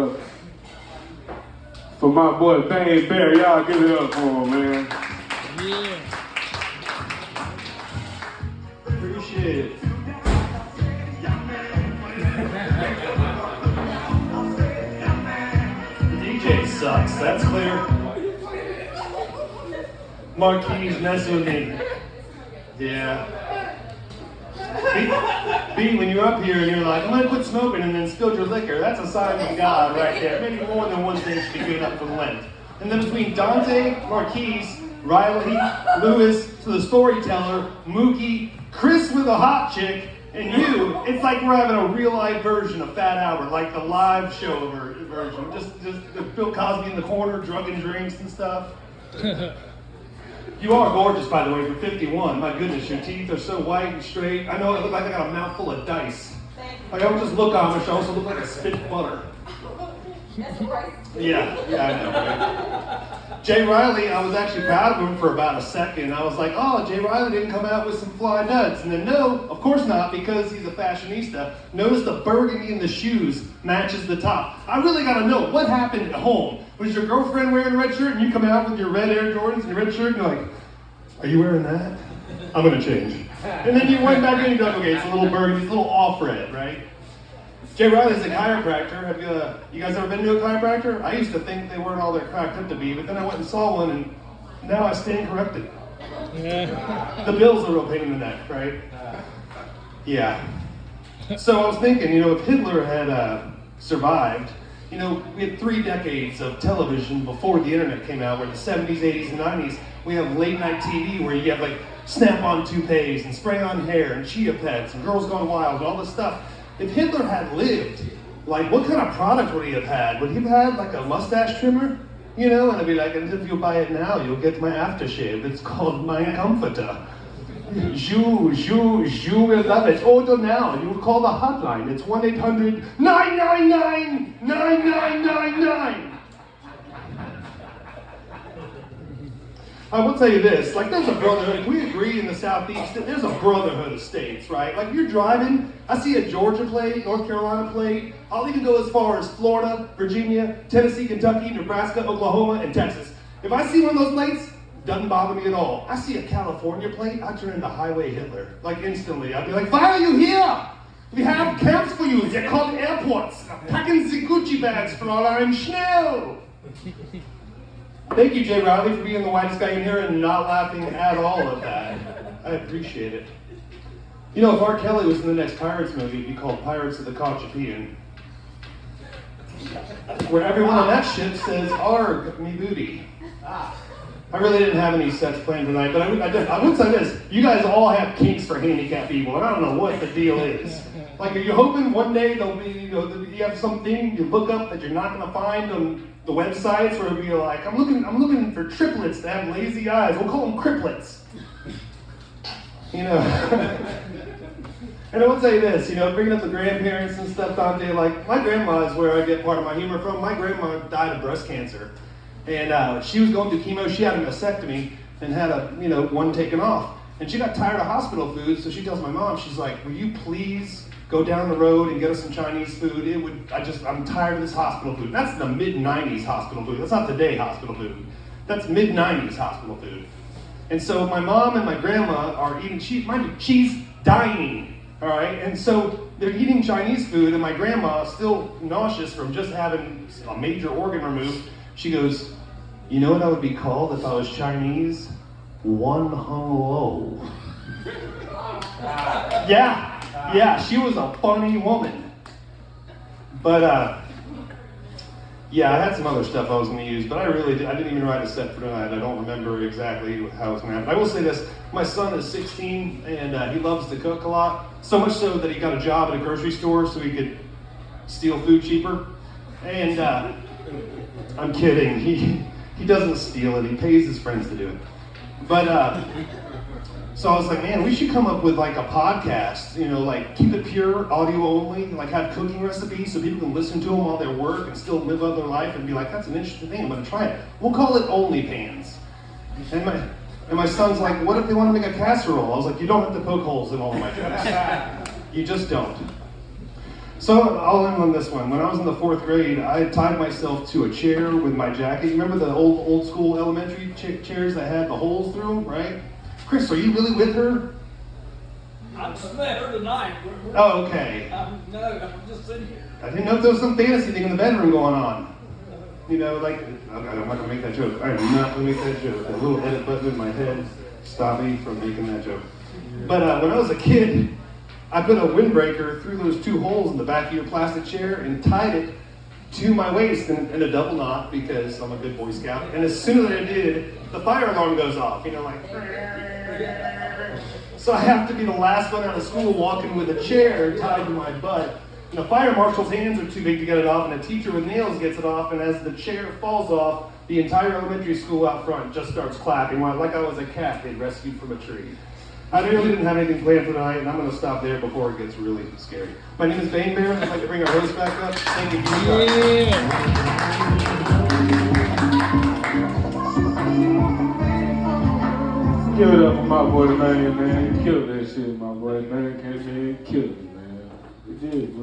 up for my boy Bang Bear. Y'all give it up for him, man. Yeah. Appreciate it. DJ sucks, that's clear. Marquis messing with me. Yeah. B, when you're up here and you're like, I'm gonna quit smoking and then spilled your liquor, that's a sign from God right there. Maybe more than one thing should be good enough for Lent. And then between Dante, Marquis, Riley, Lewis, to the storyteller, Mookie, Chris with a hot chick, and you, it's like we're having a real life version of Fat Albert, like the live show version. Just Bill Cosby in the corner, drugging drinks and stuff. You are gorgeous, by the way, for 51. My goodness, your teeth are so white and straight. I know I look like I got a mouthful of dice. Like I don't just look Amish, I also look like a spit butter. Yeah, I know. Right? Jay Riley, I was actually proud of him for about a second. I was like, oh, Jay Riley didn't come out with some fly nuts. And then no, of course not, because he's a fashionista. Notice the burgundy in the shoes matches the top. I really gotta know, what happened at home? Was your girlfriend wearing a red shirt and you come out with your red Air Jordans and your red shirt and you're like, are you wearing that? I'm gonna change. And then you went back in and you're like, okay, it's a little burgundy, it's a little off red, right? Jay Riley's a chiropractor. Have you guys ever been to a chiropractor? I used to think they weren't all they're cracked up to be, but then I went and saw one and now I stand corrected. The bill's a real pain in the neck, right? Yeah. So I was thinking, if Hitler had survived, we had 3 decades of television before the internet came out, where the 70s, 80s, and 90s, we have late night TV where you have like snap-on toupees and spray-on hair and chia pets and Girls Gone Wild and all this stuff. If Hitler had lived, like what kind of product would he have had? Would he have had like a mustache trimmer? And I'd be like, and if you buy it now, you'll get my aftershave. It's called Mein Comforter. You will love it. Order now. You will call the hotline. It's 1-800-999-9999. I will tell you this, like there's a brotherhood, can we agree in the Southeast that there's a brotherhood of states, right? Like if you're driving, I see a Georgia plate, North Carolina plate, I'll even go as far as Florida, Virginia, Tennessee, Kentucky, Nebraska, Oklahoma, and Texas. If I see one of those plates, doesn't bother me at all. I see a California plate, I turn into Highway Hitler, like instantly. I'd be like, why are you here? We have camps for you, they're called airports. Packen the Gucci bags, Fräulein, schnell! Thank you, Jay Riley, for being the whitest guy in here and not laughing at all at that. I appreciate it. If R. Kelly was in the next Pirates movie, it'd be called Pirates of the Cochapian, where everyone on that ship says, "Arg, me booty." I really didn't have any sets planned tonight, but I would say this. You guys all have kinks for handicapped people, and I don't know what the deal is. Like, are you hoping one day there'll be, you have something you look up that you're not going to find on the websites, where it'll be like, I'm looking for triplets that have lazy eyes. We'll call them criplets. And I would say this, bringing up the grandparents and stuff, Dante, like, my grandma is where I get part of my humor from. My grandma died of breast cancer. And she was going through chemo. She had a mastectomy and had one taken off. And she got tired of hospital food, so she tells my mom, she's like, will you please go down the road and get us some Chinese food? I'm tired of this hospital food. That's the mid-90s hospital food. That's not today hospital food. That's mid-90s hospital food. And so my mom and my grandma are eating cheese. Mind you, she's dying, all right? And so they're eating Chinese food, and my grandma, still nauseous from just having a major organ removed, she goes, you know what I would be called if I was Chinese? One hung low. Yeah, she was a funny woman. But I had some other stuff I was going to use, but I didn't even write a set for tonight. I don't remember exactly how it's going to happen. I will say this, my son is 16, and he loves to cook a lot, so much so that he got a job at a grocery store so he could steal food cheaper. And I'm kidding, he doesn't steal it, he pays his friends to do it. But, so I was like, man, we should come up with like a podcast, like keep it pure, audio only, like have cooking recipes so people can listen to them while they work and still live other life and be like, that's an interesting thing, I'm gonna try it. We'll call it OnlyPans. And my son's like, what if they want to make a casserole? I was like, you don't have to poke holes in all of my jokes. You just don't. So I'll end on this one. When I was in the 4th grade, I tied myself to a chair with my jacket. You remember the old school elementary chairs that had the holes through them, right? Chris, are you really with her? I'm just met her tonight. Oh, okay. No, I'm just sitting here. I didn't know if there was some fantasy thing in the bedroom going on. You know, like, okay, I'm not gonna make that joke. I am not gonna make that joke. A little edit button in my head stopped me from making that joke. But when I was a kid, I put a windbreaker through those 2 holes in the back of your plastic chair and tied it to my waist in a double knot because I'm a good Boy Scout. And as soon as I did, the fire alarm goes off, you know, like. So I have to be the last one out of school walking with a chair tied to my butt. And the fire marshal's hands are too big to get it off, and a teacher with nails gets it off, and as the chair falls off, the entire elementary school out front just starts clapping, like I was a cat they'd rescued from a tree. I really didn't have anything planned for tonight, and I'm going to stop there before it gets really scary. My name is Bane Bear. I'd like to bring our host back up. Thank you for your time. Give it up for my boy, man. He killed that shit, my boy. Man, came in and killed it, man. He did, bro.